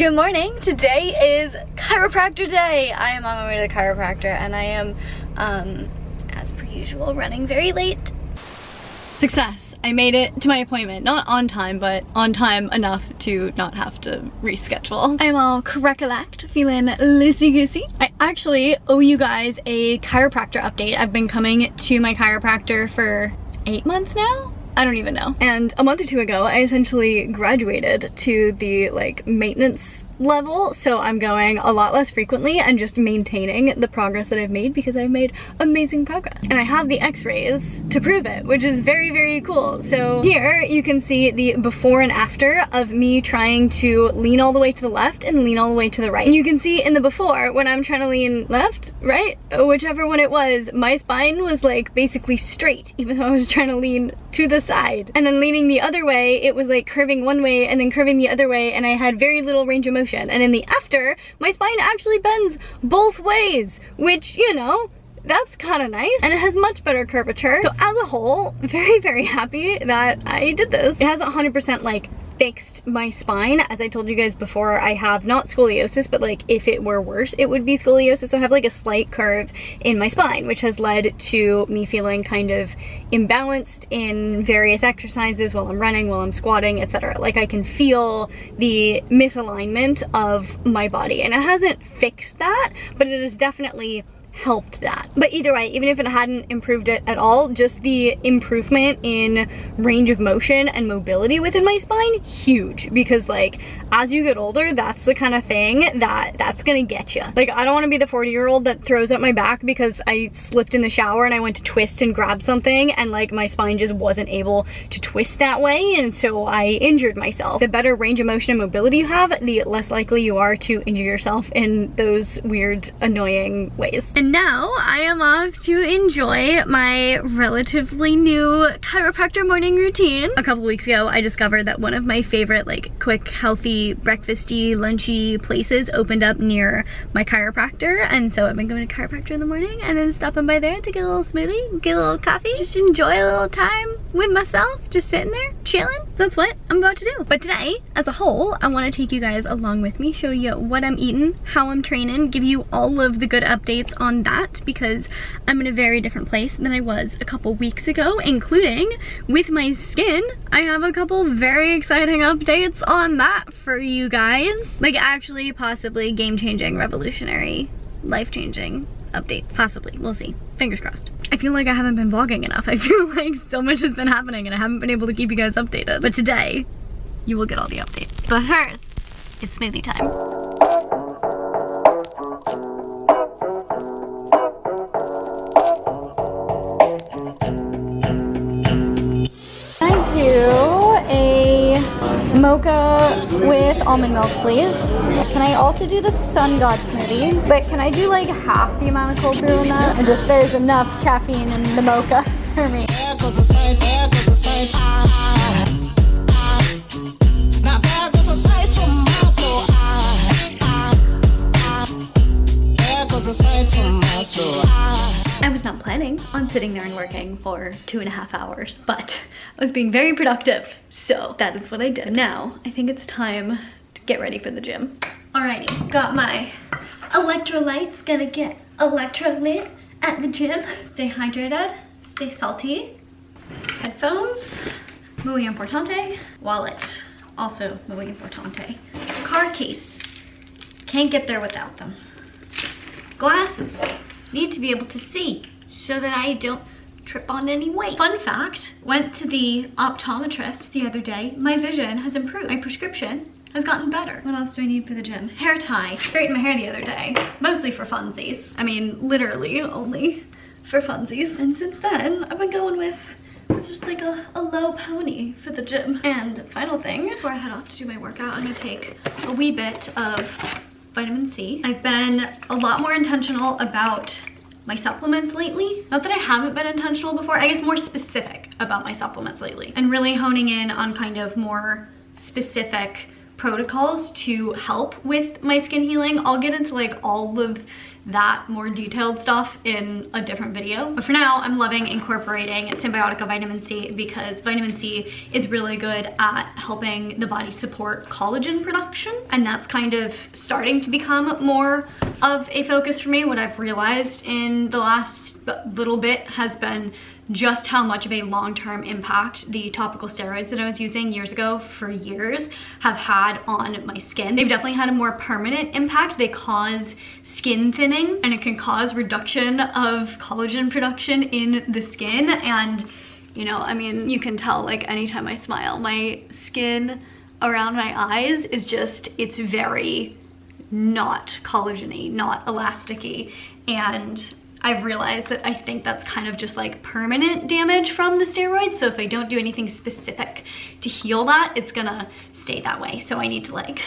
Good morning. Today is chiropractor day. I am on my way to the chiropractor and I am, as per usual, running very late. Success. I made it to my appointment. Not on time, but on time enough to not have to reschedule. I'm all correct, feeling loosey-goosey. I actually owe you guys a chiropractor update. I've been coming to my chiropractor for 8 months now? I don't even know. And a month or two ago, I essentially graduated to the maintenance level, so I'm going a lot less frequently and just maintaining the progress that I've made because I've made amazing progress. And I have the x-rays to prove it, which is very, very cool. So here you can see the before and after of me trying to lean all the way to the left and lean all the way to the right. And you can see in the before, when I'm trying to lean left, right, whichever one it was, my spine was basically straight, even though I was trying to lean to the side. And then leaning the other way, it was curving one way and then curving the other way, and I had very little range of motion. And in the after, my spine actually bends both ways, which, you know, that's kind of nice. And it has much better curvature. So as a whole, very, very happy that I did this. It hasn't 100% fixed my spine. As I told you guys before, I have not scoliosis, but if it were worse, it would be scoliosis. So I have a slight curve in my spine, which has led to me feeling kind of imbalanced in various exercises while I'm running, while I'm squatting, etc. I can feel the misalignment of my body, and it hasn't fixed that, but it has definitely helped that. But either way, even if it hadn't improved it at all, just the improvement in range of motion and mobility within my spine, huge. Because as you get older, that's the kind of thing that's gonna get you. I don't want to be the 40-year-old that throws up my back because I slipped in the shower and I went to twist and grab something and my spine just wasn't able to twist that way, and so I injured myself. The better range of motion and mobility you have, the less likely you are to injure yourself in those weird, annoying ways. And now I am off to enjoy my relatively new chiropractor morning routine. A couple weeks ago, I discovered that one of my favorite quick, healthy, breakfasty, lunchy places opened up near my chiropractor, and so I've been going to chiropractor in the morning and then stopping by there to get a little smoothie, get a little coffee, just enjoy a little time with myself, just sitting there, chilling. That's what I'm about to do. But today, as a whole, I want to take you guys along with me, show you what I'm eating, how I'm training, give you all of the good updates on that, because I'm in a very different place than I was a couple weeks ago, including with my skin. I have a couple very exciting updates on that for you guys. Actually possibly game-changing, revolutionary, life-changing updates. Possibly. We'll see. Fingers crossed. I feel like I haven't been vlogging enough. I feel like so much has been happening and I haven't been able to keep you guys updated. But today, you will get all the updates. But first, it's smoothie time. A mocha with almond milk, please. Can I also do the Sun God smoothie? But can I do half the amount of cold brew in that? And just there's enough caffeine in the mocha for me. I was not planning on sitting there and working for 2.5 hours, but I was being very productive, so that is what I did. Now, I think it's time to get ready for the gym. Alrighty, got my electrolytes, gonna get electrolyte at the gym. Stay hydrated, stay salty. Headphones, muy importante. Wallet, also muy importante. Car keys, can't get there without them. Glasses, need to be able to see so that I don't trip on any weight. Fun fact, went to the optometrist the other day. My vision has improved. My prescription has gotten better. What else do I need for the gym? Hair tie. Straightened my hair the other day, mostly for funsies. I mean, literally only for funsies. And since then, I've been going with just a low pony for the gym. And final thing, before I head off to do my workout, I'm gonna take a wee bit of vitamin C. I've been a lot more intentional about my supplements lately. Not that I haven't been intentional before, I guess more specific about my supplements lately. And really honing in on kind of more specific protocols to help with my skin healing. I'll get into like all of that more detailed stuff in a different video, but for now I'm loving incorporating Symbiotica vitamin C because vitamin C is really good at helping the body support collagen production, and that's kind of starting to become more of a focus for me. What I've realized in the last little bit has been just how much of a long-term impact the topical steroids that I was using years ago for years have had on my skin. They've definitely had a more permanent impact. They cause skin thinning, and it can cause reduction of collagen production in the skin. And you know, I mean, you can tell like anytime I smile, my skin around my eyes is just, it's very not collagen-y, not elasticy. And I've realized that I think that's kind of just like permanent damage from the steroids. So if I don't do anything specific to heal that, it's gonna stay that way. So I need to like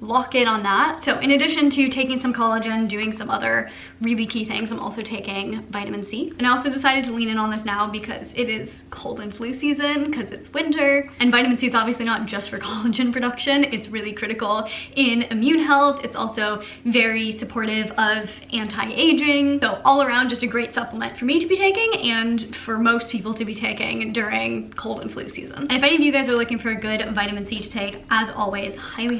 lock in on that. So in addition to taking some collagen, doing some other really key things, I'm also taking vitamin C. And I also decided to lean in on this now because it is cold and flu season, because it's winter. And vitamin C is obviously not just for collagen production. It's really critical in immune health. It's also very supportive of anti-aging. So all around, just a great supplement for me to be taking and for most people to be taking during cold and flu season. And if any of you guys are looking for a good vitamin C to take, as always, highly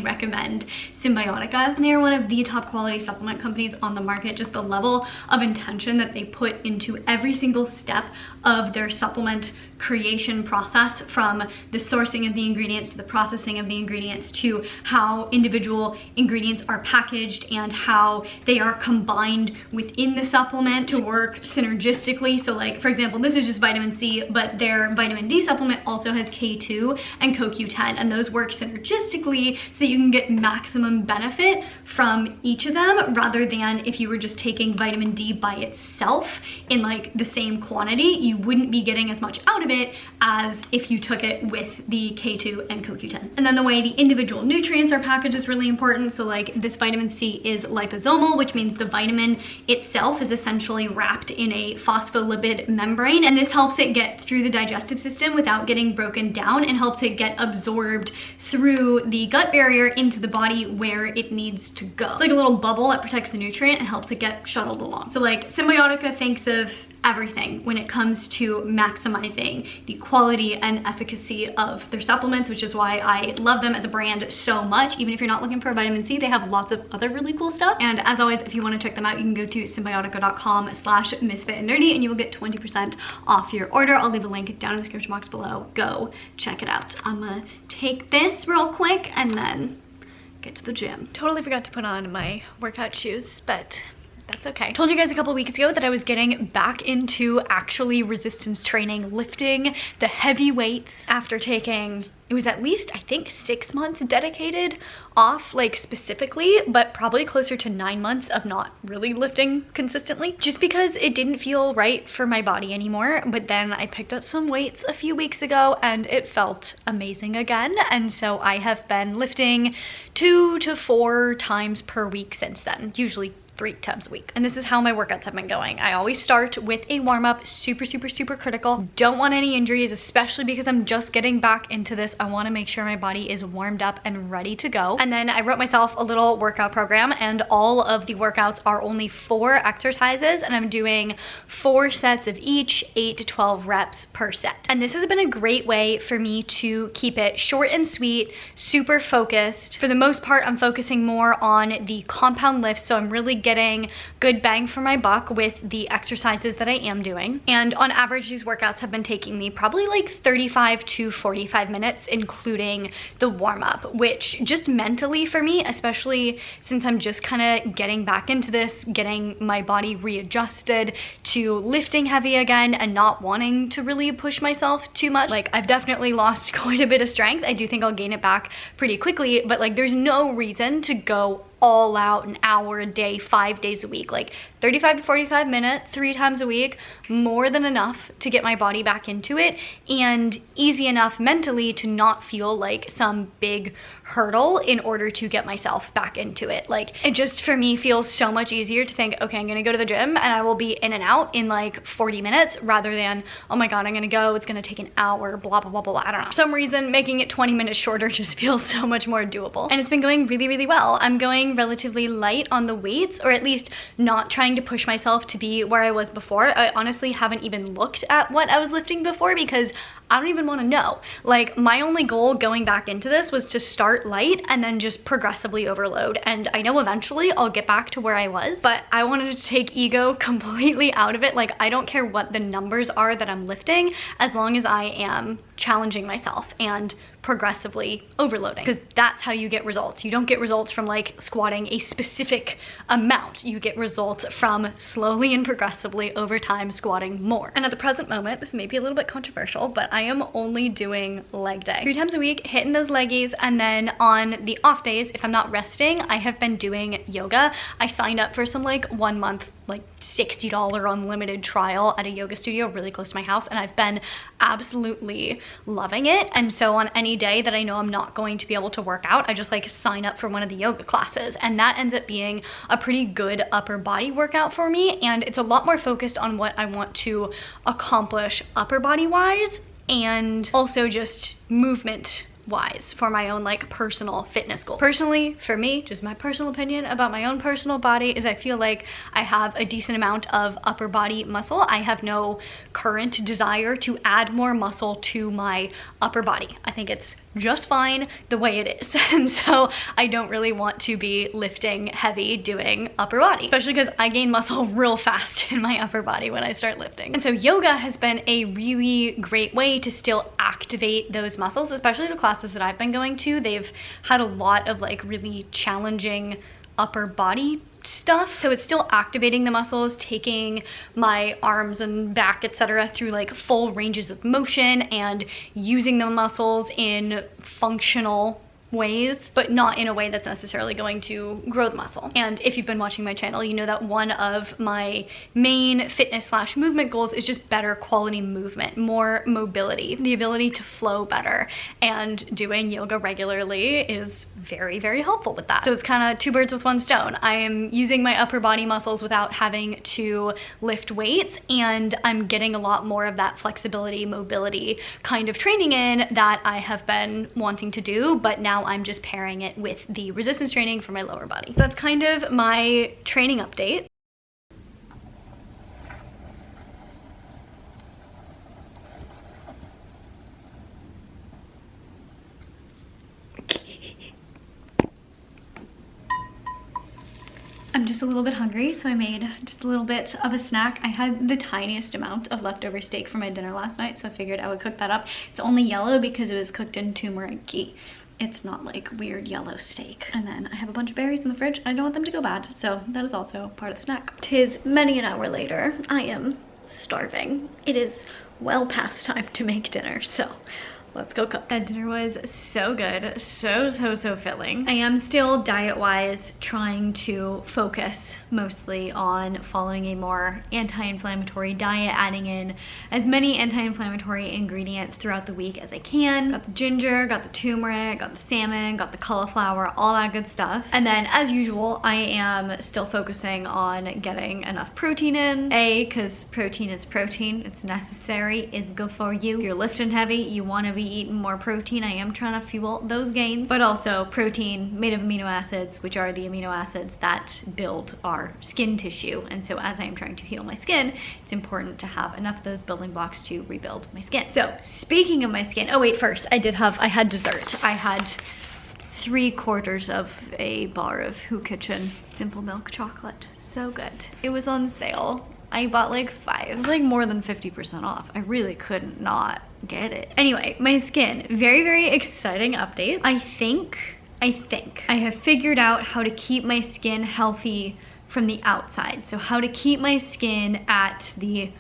recommend Symbiotica. And they are one of the top quality supplement companies on the market. Just the level of intention that they put into every single step of their supplement creation process, from the sourcing of the ingredients to the processing of the ingredients to how individual ingredients are packaged and how they are combined within the supplement to work synergistically. So like, for example, this is just vitamin C, but their vitamin D supplement also has K2 and CoQ10, and those work synergistically so that you can get maximum benefit from each of them, rather than if you were just taking vitamin D by itself in like the same quantity, you wouldn't be getting as much out of it as if you took it with the K2 and CoQ10. And then the way the individual nutrients are packaged is really important. So like this vitamin C is liposomal, which means the vitamin itself is essentially wrapped in a phospholipid membrane, and this helps it get through the digestive system without getting broken down and helps it get absorbed through the gut barrier into the body where it needs to go. It's like a little bubble that protects the nutrient and helps it get shuttled along. So like Symbiotica thinks of everything when it comes to maximizing the quality and efficacy of their supplements, which is why I love them as a brand so much. Even if you're not looking for vitamin C, they have lots of other really cool stuff. And as always, if you want to check them out, you can go to symbiotica.com/MissFitAndNerdy and you will get 20% off your order. I'll leave a link down in the description box below. Go check it out. I'm gonna take this real quick and then get to the gym. Totally forgot to put on my workout shoes, but that's okay. I told you guys a couple weeks ago that I was getting back into actually resistance training, lifting the heavy weights after taking, it was at least I think 6 months dedicated off, like specifically, but probably closer to 9 months of not really lifting consistently, just because it didn't feel right for my body anymore. But then I picked up some weights a few weeks ago and it felt amazing again, and so I have been lifting 2 to 4 times per week since then, usually 3 times a week. And this is how my workouts have been going. I always start with a warm-up, super critical. Don't want any injuries, especially because I'm just getting back into this. I want to make sure my body is warmed up and ready to go. And then I wrote myself a little workout program, and all of the workouts are only 4 exercises, and I'm doing 4 sets of each, 8 to 12 reps per set. And this has been a great way for me to keep it short and sweet, super focused. For the most part, I'm focusing more on the compound lifts, so I'm really getting good bang for my buck with the exercises that I am doing. And on average, these workouts have been taking me probably like 35 to 45 minutes, including the warm-up, which just mentally for me, especially since I'm just kind of getting back into this, getting my body readjusted to lifting heavy again and not wanting to really push myself too much. Like, I've definitely lost quite a bit of strength. I do think I'll gain it back pretty quickly, but like there's no reason to go all out an hour a day, 5 days a week. Like, 35 to 45 minutes, 3 times a week, more than enough to get my body back into it, and easy enough mentally to not feel like some big hurdle in order to get myself back into it. Like, it just for me feels so much easier to think, okay, I'm gonna go to the gym and I will be in and out in like 40 minutes rather than, oh my god, I'm gonna go, it's gonna take an hour, blah blah blah blah blah. I don't know, for some reason making it 20 minutes shorter just feels so much more doable, and it's been going really well. I'm going relatively light on the weights, or at least not trying to push myself to be where I was before. I honestly haven't even looked at what I was lifting before because I don't even want to know. Like, my only goal going back into this was to start light and then just progressively overload. And I know eventually I'll get back to where I was, but I wanted to take ego completely out of it. Like, I don't care what the numbers are that I'm lifting, as long as I am challenging myself and progressively overloading, because that's how you get results. You don't get results from like squatting a specific amount. You get results from slowly and progressively over time squatting more. And at the present moment, this may be a little bit controversial, but I am only doing leg day 3 times a week, hitting those leggies, and then on the off days, if I'm not resting, I have been doing yoga. I signed up for some like 1 month like $60 unlimited trial at a yoga studio really close to my house, and I've been absolutely loving it. And so on any day that I know I'm not going to be able to work out, I just like sign up for one of the yoga classes, and that ends up being a pretty good upper body workout for me, and it's a lot more focused on what I want to accomplish upper body wise, and also just movement wise for my own like personal fitness goals. Personally, for me, just my personal opinion about my own personal body is I feel like I have a decent amount of upper body muscle. I have no current desire to add more muscle to my upper body. I think it's just fine the way it is. And so I don't really want to be lifting heavy doing upper body, especially because I gain muscle real fast in my upper body when I start lifting. And so yoga has been a really great way to still activate those muscles, especially the classes that I've been going to. They've had a lot of like really challenging upper body stuff, so it's still activating the muscles, taking my arms and back, etc., through like full ranges of motion and using the muscles in functional ways, but not in a way that's necessarily going to grow the muscle. And if you've been watching my channel, you know that one of my main fitness slash movement goals is just better quality movement, more mobility, the ability to flow better, and doing yoga regularly is very helpful with that. So it's kind of 2 birds with 1 stone. I am using my upper body muscles without having to lift weights, and I'm getting a lot more of that flexibility, mobility kind of training in that I have been wanting to do, but now I'm just pairing it with the resistance training for my lower body. So that's kind of my training update. I'm just a little bit hungry, so I made just a little bit of a snack. I had the tiniest amount of leftover steak from my dinner last night, so I figured I would cook that up. It's only yellow because it was cooked in turmeric ghee. It's not like weird yellow steak. And then I have a bunch of berries in the fridge. I don't want them to go bad, so that is also part of the snack. 'Tis many an hour later. I am starving. It is well past time to make dinner, so let's go cook. That dinner was so good, so filling. I am still diet-wise trying to focus mostly on following a more anti-inflammatory diet, adding in as many anti-inflammatory ingredients throughout the week as I can. Got the ginger, got the turmeric, got the salmon, got the cauliflower, all that good stuff. And then as usual, I am still focusing on getting enough protein in. Because protein is protein, it's necessary, it's good for you. If you're lifting heavy, you want to be eating more protein. I am trying to fuel those gains, but also protein made of amino acids, which are the amino acids that build our skin tissue. And so as I am trying to heal my skin, it's important to have enough of those building blocks to rebuild my skin. So speaking of my skin, oh wait, first I had dessert. I had 3/4 of a bar of Who Kitchen Simple Milk Chocolate. So good. It was on sale. I bought like 5. It was like more than 50% off. I really couldn't not get it. Anyway, my skin, very exciting update. I think I have figured out how to keep my skin healthy from the outside. So how to keep my skin at the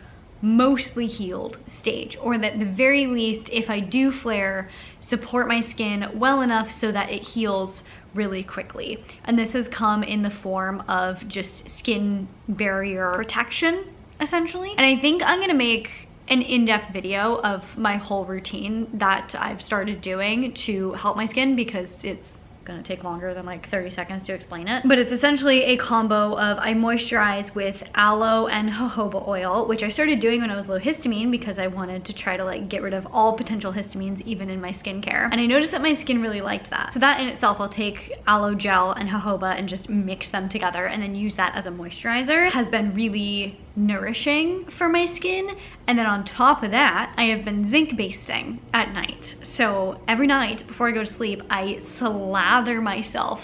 mostly healed stage, or that at the very least, if I do flare, support my skin well enough so that it heals really quickly. And this has come in the form of just skin barrier protection, essentially. And I think I'm gonna make an in-depth video of my whole routine that I've started doing to help my skin, because it's gonna take longer than like 30 seconds to explain it. But it's essentially a combo of, I moisturize with aloe and jojoba oil, which I started doing when I was low histamine because I wanted to try to like get rid of all potential histamines even in my skincare. And I noticed that my skin really liked that. So that in itself, I'll take aloe gel and jojoba and just mix them together and then use that as a moisturizer. Has been really nourishing for my skin. And then on top of that, I have been zinc basting at night. So every night before I go to sleep, I slather myself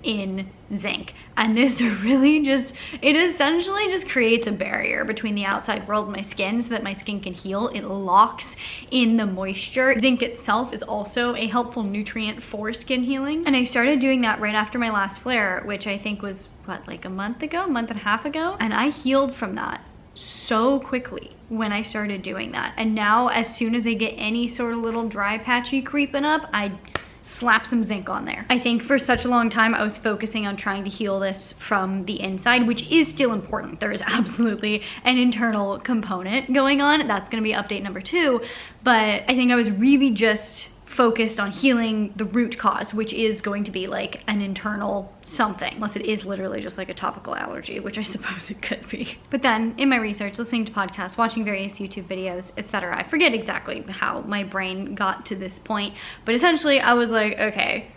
in zinc. And this really just, it essentially just creates a barrier between the outside world and my skin so that my skin can heal. It locks in the moisture. Zinc itself is also a helpful nutrient for skin healing. And I started doing that right after my last flare, which I think was what, like a month and a half ago? And I healed from that so quickly when I started doing that. And now as soon as I get any sort of little dry patchy creeping up, I slap some zinc on there. I think for such a long time I was focusing on trying to heal this from the inside, which is still important. There is absolutely an internal component going on. That's gonna be update number 2. But I think I was really just focused on healing the root cause, which is going to be like an internal something, unless it is literally just like a topical allergy, which I suppose it could be. But then in my research, listening to podcasts, watching various YouTube videos, etc., I forget exactly how my brain got to this point, but essentially I was like, okay,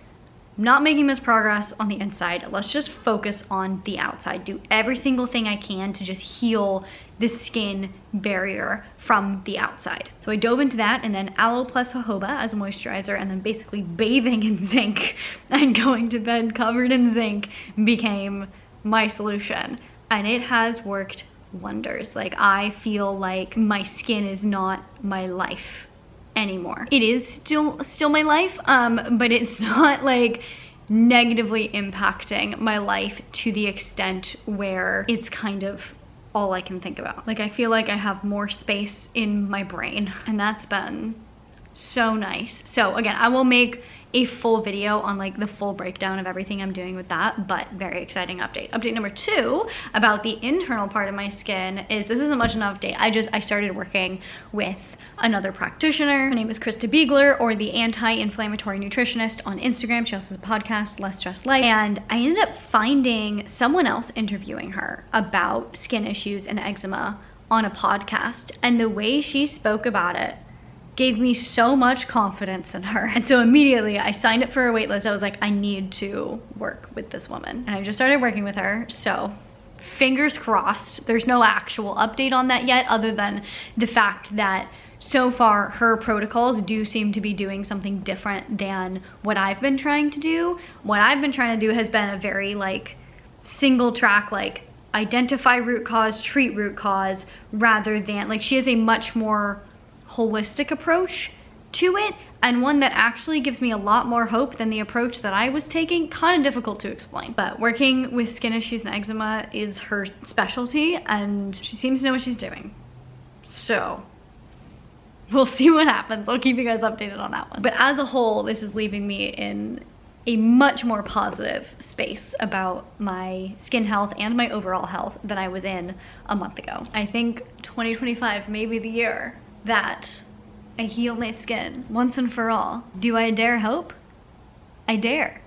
not making much progress on the inside. Let's just focus on the outside. Do every single thing I can to just heal the skin barrier from the outside. So I dove into that, and then aloe plus jojoba as a moisturizer, and then basically bathing in zinc and going to bed covered in zinc became my solution. And it has worked wonders. Like, I feel like my skin is not my life anymore. It is still my life, but it's not like negatively impacting my life to the extent where it's kind of all I can think about. Like, I feel like I have more space in my brain, and that's been so nice. So again, I will make a full video on like the full breakdown of everything I'm doing with that, but very exciting update. Update number 2 about the internal part of my skin is, this isn't much of an update. I started working with another practitioner. Her name is Krista Biegler, or the anti-inflammatory nutritionist on Instagram. She also has a podcast, Less Stress Life. And I ended up finding someone else interviewing her about skin issues and eczema on a podcast. And the way she spoke about it gave me so much confidence in her. And so immediately I signed up for a wait list. I was like, I need to work with this woman. And I just started working with her. So fingers crossed. There's no actual update on that yet, other than the fact that so far her protocols do seem to be doing something different than what I've been trying to do. What I've been trying to do has been a very like single track, like identify root cause, treat root cause, rather than like, she has a much more holistic approach to it, and one that actually gives me a lot more hope than the approach that I was taking. Kind of difficult to explain, but working with skin issues and eczema is her specialty, and she seems to know what she's doing. So we'll see what happens. I'll keep you guys updated on that one. But as a whole, this is leaving me in a much more positive space about my skin health and my overall health than I was in a month ago. I think 2025 may be the year that I heal my skin once and for all. Do I dare hope? I dare.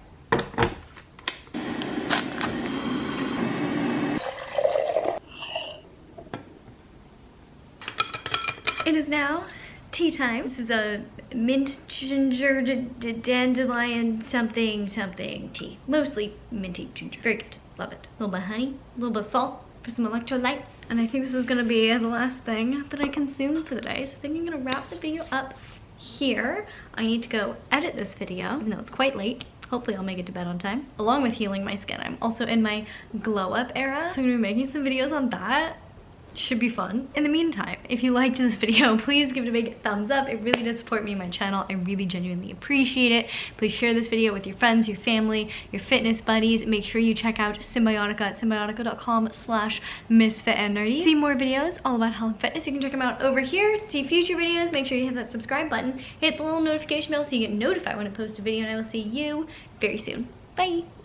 It is now tea time. This is a mint ginger dandelion something tea. Mostly minty ginger. Very good. Love it. A little bit of honey, a little bit of salt for some electrolytes. And I think this is gonna be the last thing that I consume for the day. So I think I'm gonna wrap the video up here. I need to go edit this video, even though it's quite late. Hopefully I'll make it to bed on time. Along with healing my skin, I'm also in my glow up era. So I'm gonna be making some videos on that. Should be fun. In the meantime, if you liked this video, please give it a big thumbs up. It really does support me and my channel. I really genuinely appreciate it. Please share this video with your friends, your family, your fitness buddies. Make sure you check out Symbiotica at symbiotica.com/MissFitAndNerdy. See more videos all about health and fitness. You can check them out over here. To see future videos, make sure you hit that subscribe button. Hit the little notification bell so you get notified when I post a video, and I will see you very soon. Bye.